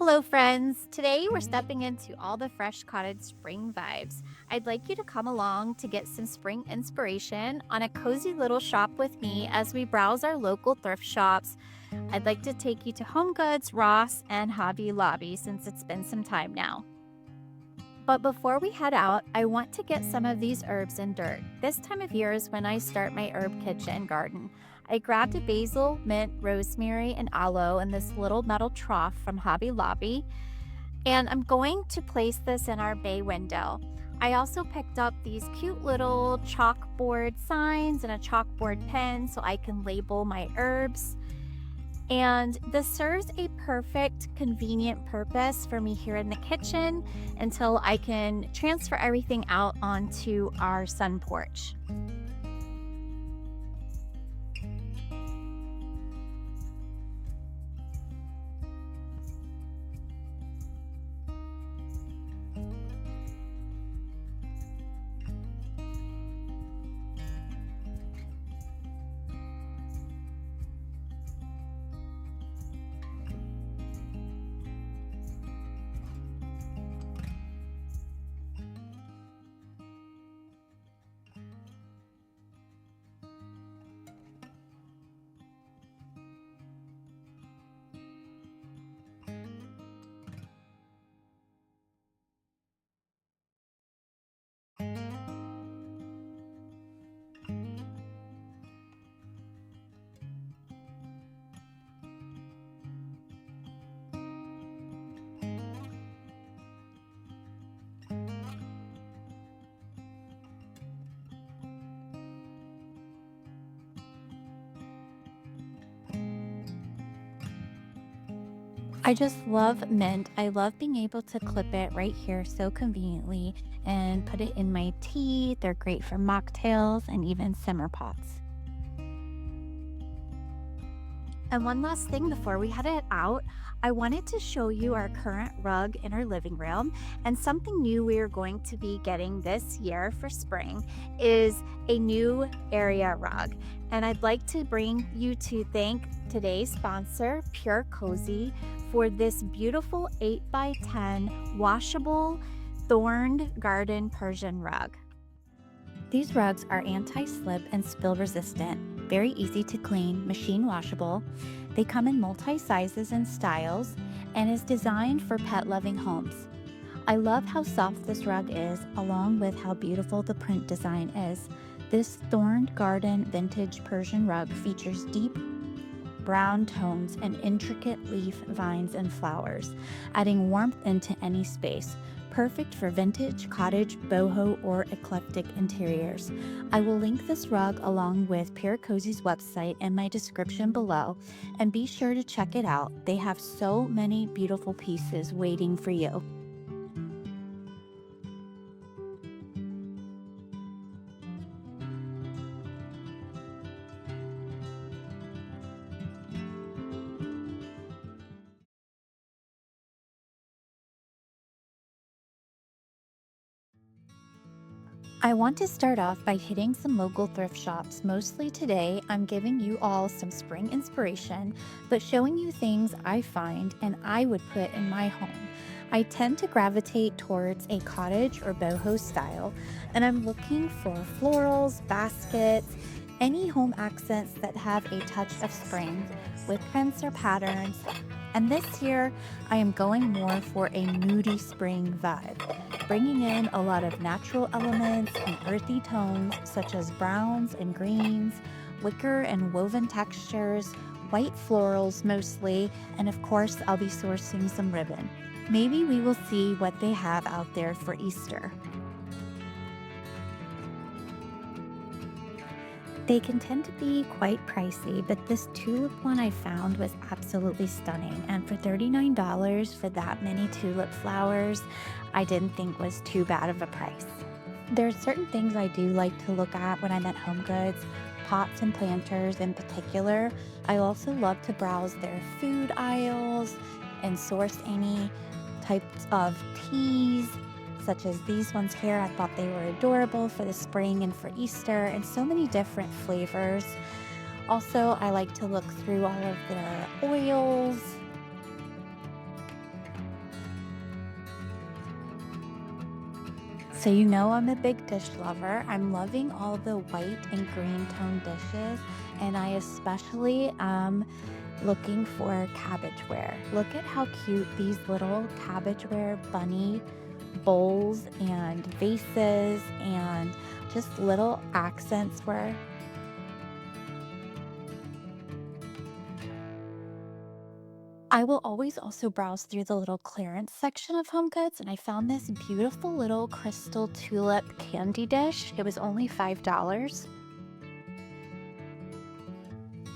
Hello, friends. Today we're stepping into all the fresh cottage spring vibes. I'd like you to come along to get some spring inspiration on a cozy little shop with me as we browse our local thrift shops. I'd like to take you to HomeGoods, Ross, and Hobby Lobby since it's been some time now. But before we head out, I want to get some of these herbs and dirt. This time of year is when I start my herb kitchen garden. I grabbed a basil, mint, rosemary, and aloe in this little metal trough from Hobby Lobby, and I'm going to place this in our bay window. I also picked up these cute little chalkboard signs and a chalkboard pen so I can label my herbs. And this serves a perfect, convenient purpose for me here in the kitchen until I can transfer everything out onto our sun porch. I just love mint. I love being able to clip it right here so conveniently and put it in my tea. They're great for mocktails and even simmer pots. And one last thing before we head it out, I wanted to show you our current rug in our living room. And something new we are going to be getting this year for spring is a new area rug. And I'd like to bring you to thank today's sponsor, PureCozy, for this beautiful 8x10 washable thorned garden Persian rug. These rugs are anti-slip and spill resistant, very easy to clean, machine washable. They come in multi-sizes and styles and is designed for pet-loving homes. I love how soft this rug is, along with how beautiful the print design is. This thorned garden vintage Persian rug features deep brown tones and intricate leaf vines and flowers, adding warmth into any space. Perfect for vintage, cottage, boho, or eclectic interiors. I will link this rug along with PureCozy's website in my description below, and be sure to check it out. They have so many beautiful pieces waiting for you. I want to start off by hitting some local thrift shops. Mostly today, I'm giving you all some spring inspiration, but showing you things I find and I would put in my home. I tend to gravitate towards a cottage or boho style, and I'm looking for florals, baskets, any home accents that have a touch of spring with prints or patterns. And this year, I am going more for a moody spring vibe, bringing in a lot of natural elements and earthy tones such as browns and greens, wicker and woven textures, white florals mostly, and of course, I'll be sourcing some ribbon. Maybe we will see what they have out there for Easter. They can tend to be quite pricey, but this tulip one I found was absolutely stunning. And for $39 for that many tulip flowers, I didn't think was too bad of a price. There are certain things I do like to look at when I'm at HomeGoods, pots and planters in particular. I also love to browse their food aisles and source any types of teas, such as these ones here. I thought they were adorable for the spring and for Easter, and so many different flavors. Also, I like to look through all of their oils So you know I'm a big dish lover. I'm loving all the white and green tone dishes, and I especially am looking for cabbageware. Look at how cute these little cabbageware bunny bowls and vases and just little accents were. I will always also browse through the little clearance section of HomeGoods, and I found this beautiful little crystal tulip candy dish. It was only $5.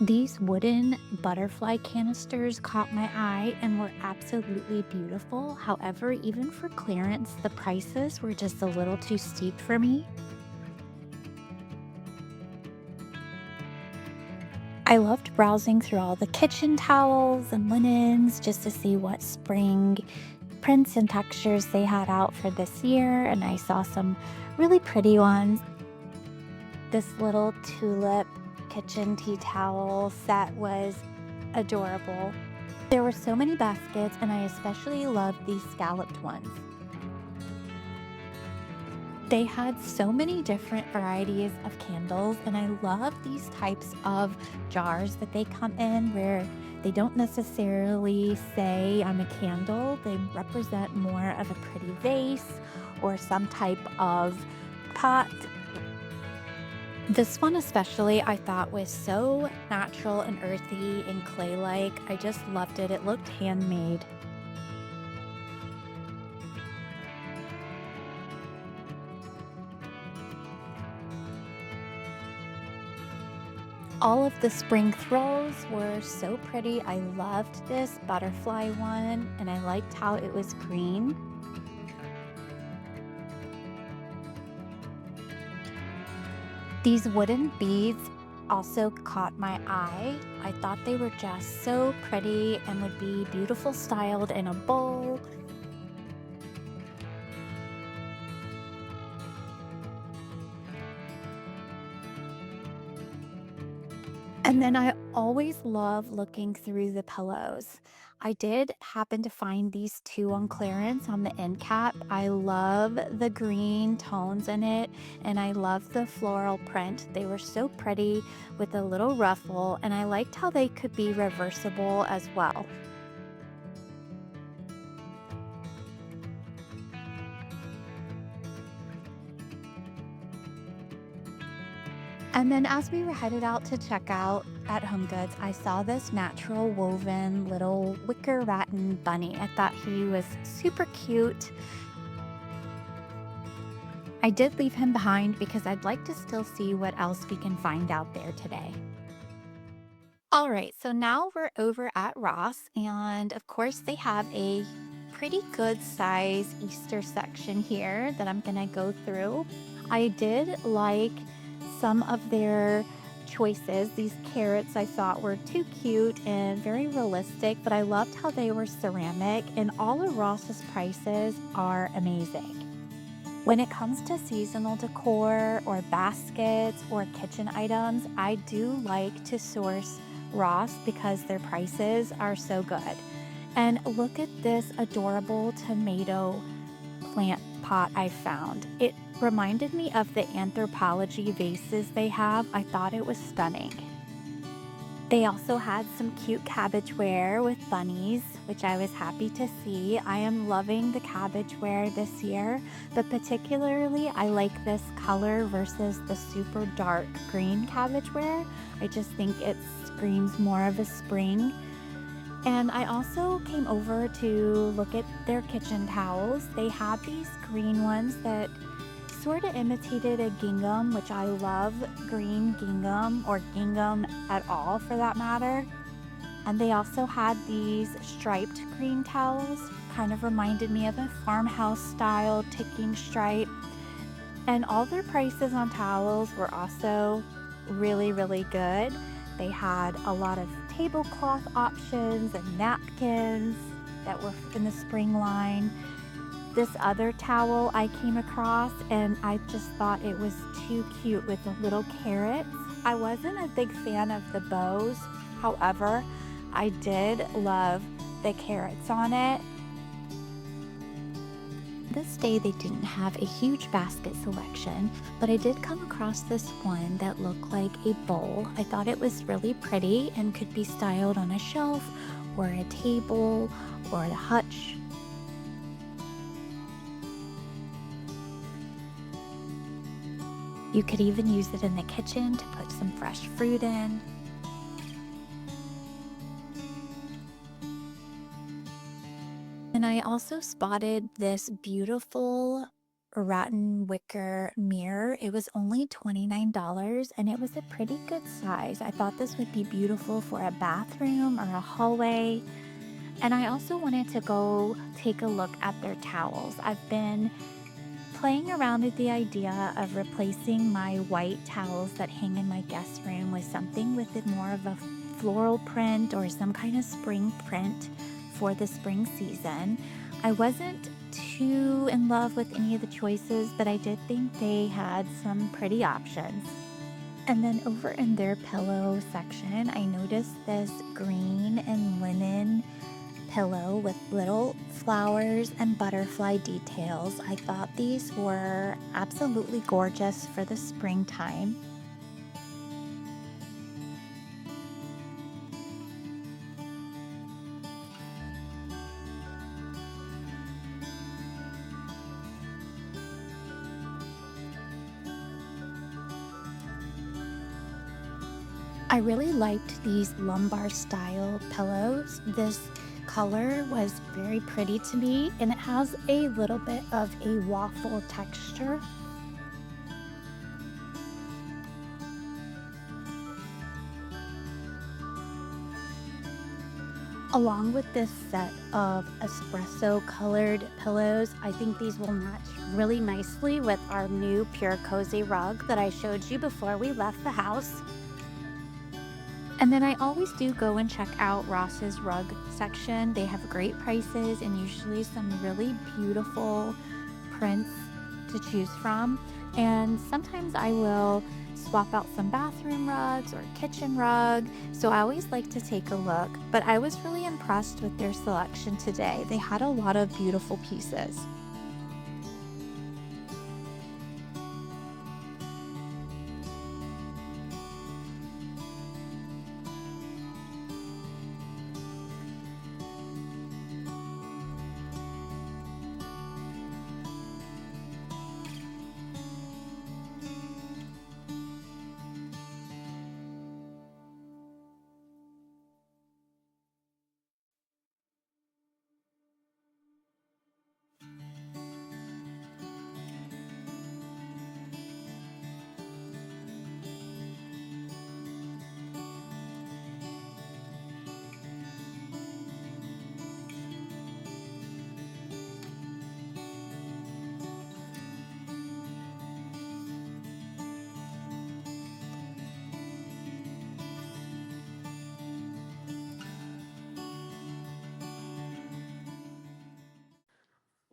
These wooden butterfly canisters caught my eye and were absolutely beautiful. However, even for clearance, the prices were just a little too steep for me. I loved browsing through all the kitchen towels and linens just to see what spring prints and textures they had out for this year, and I saw some really pretty ones. This little tulip kitchen tea towel set was adorable. There were so many baskets, and I especially loved these scalloped ones. They had so many different varieties of candles, and I love these types of jars that they come in where they don't necessarily say I'm a candle. They represent more of a pretty vase or some type of pot. This one especially I thought was so natural and earthy and clay-like. I just loved it. It looked handmade. All of the spring throws were so pretty. I loved this butterfly one, and I liked how it was green. These wooden beads also caught my eye. I thought they were just so pretty and would be beautiful styled in a bowl. And then I always love looking through the pillows. I did happen to find these two on clearance on the end cap. I love the green tones in it, and I love the floral print. They were so pretty with a little ruffle, and I liked how they could be reversible as well. And then as we were headed out to check out at HomeGoods, I saw this natural woven little wicker rattan bunny. I thought he was super cute. I did leave him behind because I'd like to still see what else we can find out there today. All right, so now we're over at Ross, and of course, they have a pretty good size Easter section here that I'm gonna go through. I did like some of their choices. These carrots I thought were too cute and very realistic, but I loved how they were ceramic, and all of Ross's prices are amazing. When it comes to seasonal decor or baskets or kitchen items, I do like to source Ross because their prices are so good. And look at this adorable tomato plant pot I found. It reminded me of the anthropology vases they have. I thought it was stunning. They also had some cute cabbageware with bunnies, which I was happy to see. I am loving the cabbageware this year, but particularly I like this color versus the super dark green cabbageware. I just think it screams more of a spring. And I also came over to look at their kitchen towels. They had these green ones that sort of imitated a gingham, which I love green gingham or gingham at all for that matter. And they also had these striped green towels, kind of reminded me of a farmhouse style ticking stripe. And all their prices on towels were also really, really good. They had a lot of tablecloth options and napkins that were in the spring line. This other towel I came across, and I just thought it was too cute with the little carrots. I wasn't a big fan of the bows. However, I did love the carrots on it. This day they didn't have a huge basket selection, but I did come across this one that looked like a bowl. I thought it was really pretty and could be styled on a shelf or a table or a hutch. You could even use it in the kitchen to put some fresh fruit in. And I also spotted this beautiful rotten wicker mirror. It was only $29 and it was a pretty good size. I thought this would be beautiful for a bathroom or a hallway. And I also wanted to go take a look at their towels. I've been playing around with the idea of replacing my white towels that hang in my guest room with something with more of a floral print or some kind of spring print for the spring season. I wasn't too in love with any of the choices, but I did think they had some pretty options. And then over in their pillow section, I noticed this green and linen pillow with little flowers and butterfly details. I thought these were absolutely gorgeous for the springtime. I really liked these lumbar style pillows. This color was very pretty to me and it has a little bit of a waffle texture. Along with this set of espresso colored pillows, I think these will match really nicely with our new PureCozy rug that I showed you before we left the house. And then I always do go and check out Ross's rug section. They have great prices and usually some really beautiful prints to choose from. And sometimes I will swap out some bathroom rugs or kitchen rug. So I always like to take a look, but I was really impressed with their selection today. They had a lot of beautiful pieces.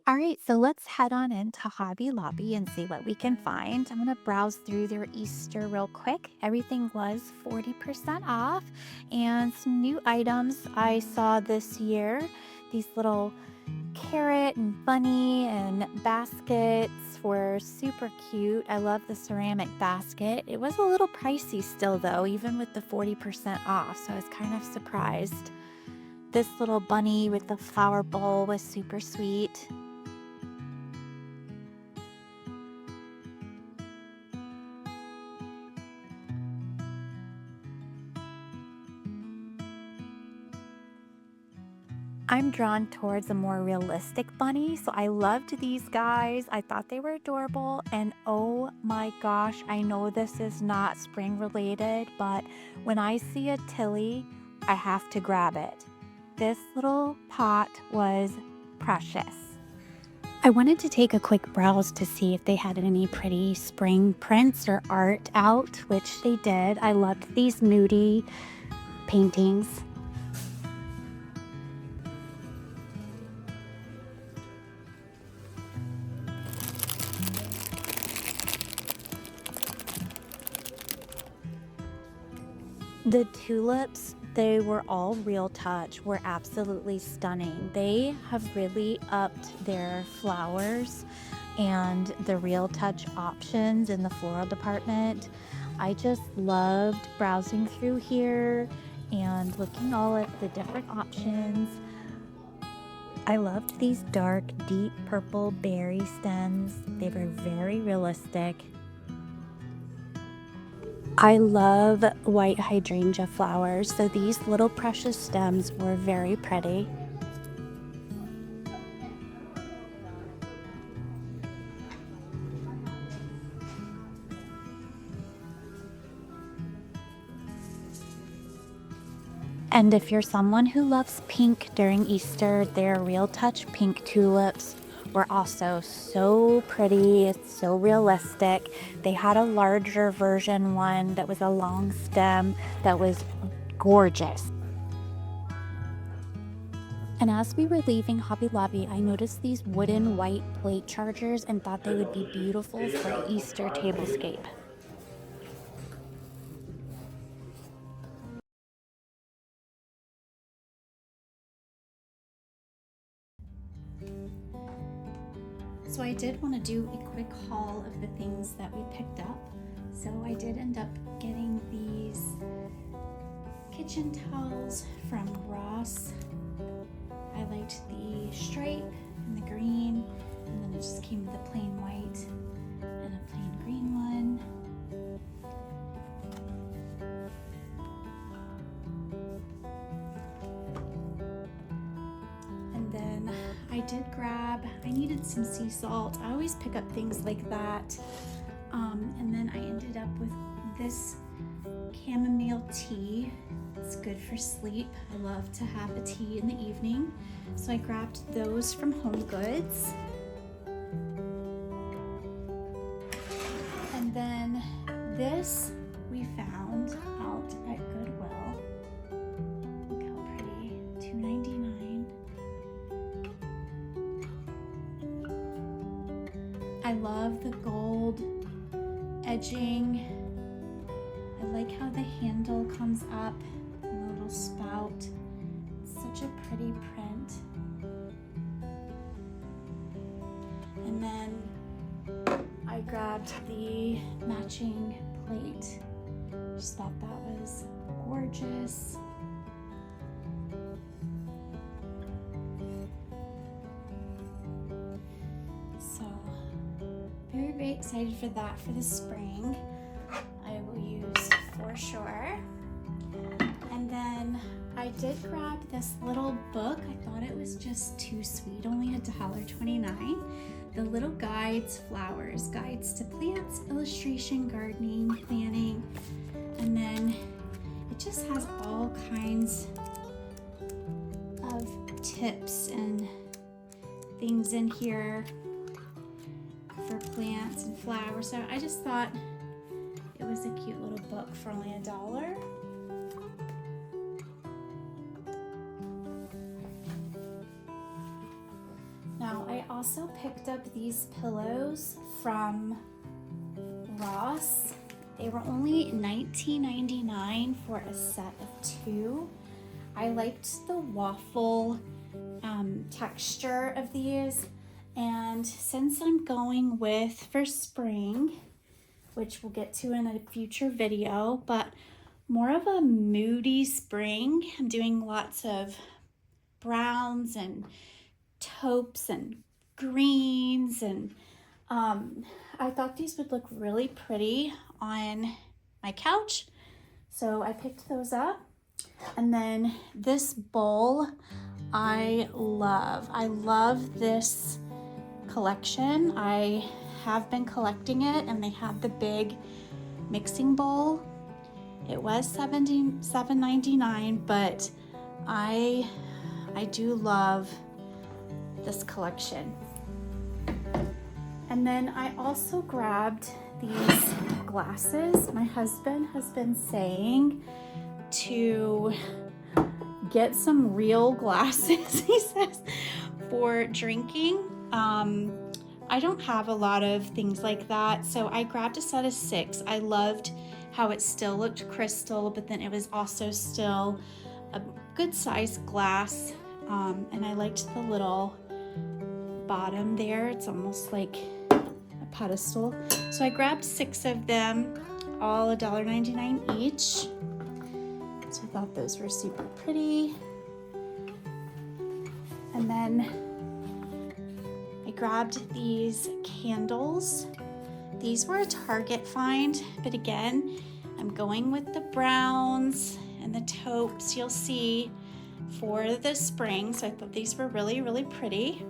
All right, so let's head on into Hobby Lobby and see what we can find. I'm going to browse through their Easter real quick. Everything was 40% off, and some new items I saw this year. These little carrot and bunny and baskets were super cute. I love the ceramic basket. It was a little pricey still, though, even with the 40% off, so I was kind of surprised. This little bunny with the flower bowl was super sweet. I'm drawn towards a more realistic bunny, so I loved these guys. I thought they were adorable, and oh my gosh, I know this is not spring related, but when I see a Tilly, I have to grab it. This little pot was precious. I wanted to take a quick browse to see if they had any pretty spring prints or art out, which they did. I loved these moody paintings. The tulips, they were all Real Touch, were absolutely stunning. They have really upped their flowers and the Real Touch options in the floral department. I just loved browsing through here and looking all at the different options. I loved these dark, deep purple berry stems. They were very realistic. I love white hydrangea flowers, so these little precious stems were very pretty. And if you're someone who loves pink during Easter, their Real Touch pink tulips were also so pretty. It's so realistic. They had a larger version one that was a long stem that was gorgeous. And as we were leaving Hobby Lobby, I noticed these wooden white plate chargers and thought they would be beautiful for an Easter tablescape. So I did want to do a quick haul of the things that we picked up. So I did end up getting these kitchen towels from Ross. I liked the stripe and the green, and then it just came with a plain white and a plain green one. And then I did grab, I needed some sea salt. I always pick up things like that. And then I ended up with this chamomile tea. It's good for sleep. I love to have a tea in the evening. So I grabbed those from HomeGoods. And then this we found out at Goodwill. Look how pretty, $2.99. I love the gold edging. I like how the handle comes up and the little spout. It's such a pretty print. And then I grabbed the matching plate. Just thought that was gorgeous. So very excited for that for the spring. I will use for sure. And then I did grab this little book. I thought it was just too sweet, only $1.29. The Little Guides Flowers, Guides to Plants, Illustration, Gardening, Planning. And then it just has all kinds of tips and things in here for plants and flowers. So I just thought it was a cute little book for only $1. Now I also picked up these pillows from Ross. They were only $19.99 for a set of 2. I liked the waffle texture of these, and since I'm going with for spring, which we'll get to in a future video, but more of a moody spring. I'm doing lots of browns and taupes and greens, and I thought these would look really pretty on my couch. So I picked those up. And then this bowl, I love this collection. I have been collecting it, and they have the big mixing bowl. It was $7.99, but I do love this collection. And then I also grabbed these glasses. My husband has been saying to get some real glasses, he says, for drinking. I don't have a lot of things like that, so I grabbed a set of 6. I loved how it still looked crystal, but then it was also still a good sized glass, and I liked the little bottom there. It's almost like a pedestal. So I grabbed 6 of them, all $1.99 each. So I thought those were super pretty. And then I grabbed these candles. These were a Target find, but again, I'm going with the browns and the taupes you'll see for the spring. So I thought these were really, really pretty.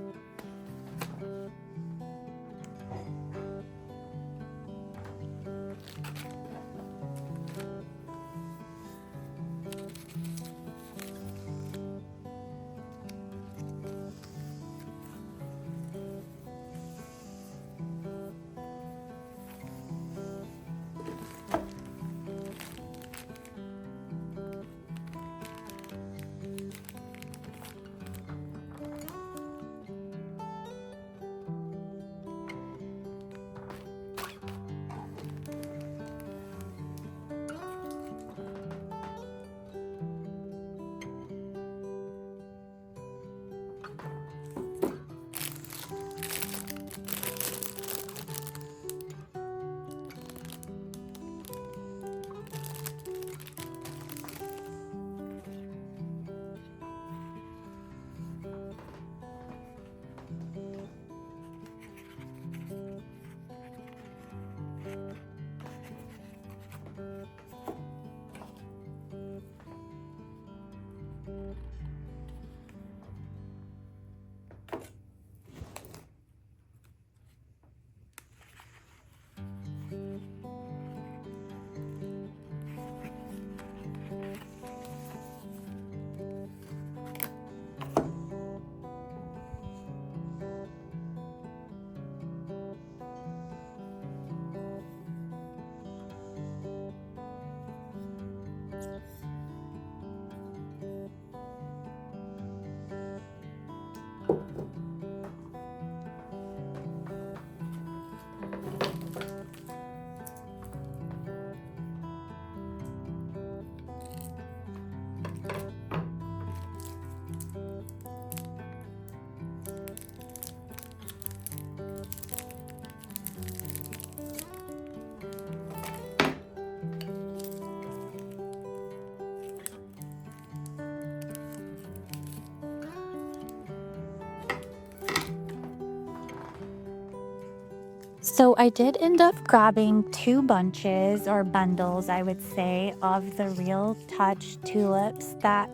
So I did end up grabbing 2 bunches or bundles, I would say, of the Real Touch tulips that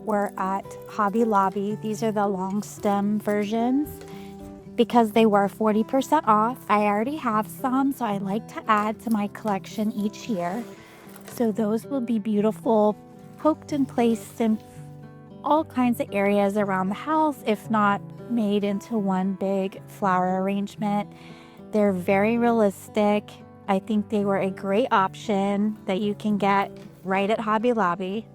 were at Hobby Lobby. These are the long stem versions because they were 40% off. I already have some, so I like to add to my collection each year. So those will be beautiful, poked and placed in all kinds of areas around the house, if not made into one big flower arrangement. They're very realistic. I think they were a great option that you can get right at Hobby Lobby.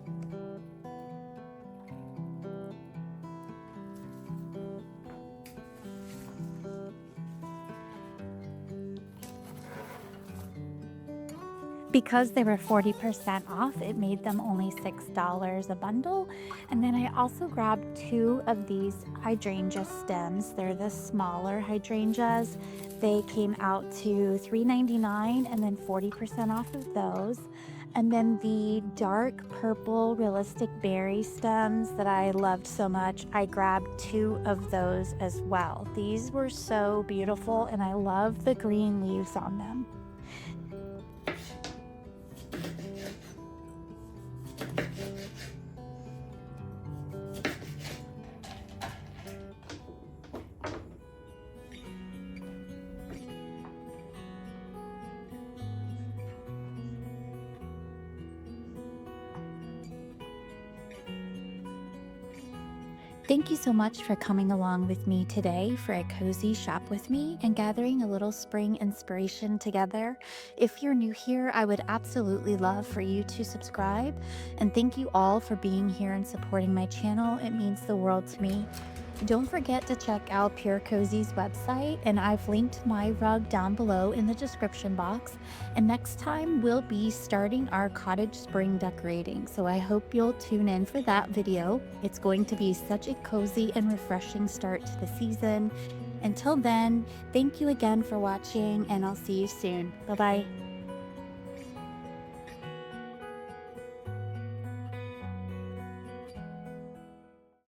Because they were 40% off, it made them only $6 a bundle. And then I also grabbed 2 of these hydrangea stems. They're the smaller hydrangeas. They came out to $3.99 and then 40% off of those. And then the dark purple realistic berry stems that I loved so much, I grabbed 2 of those as well. These were so beautiful and I love the green leaves on them. Thank you so much for coming along with me today for a cozy shop with me and gathering a little spring inspiration together. If you're new here, I would absolutely love for you to subscribe. And thank you all for being here and supporting my channel. It means the world to me. Don't forget to check out PureCozy's website, and I've linked my rug down below in the description box. And next time, we'll be starting our cottage spring decorating, so I hope you'll tune in for that video. It's going to be such a cozy and refreshing start to the season. Until then, thank you again for watching, and I'll see you soon. Bye bye.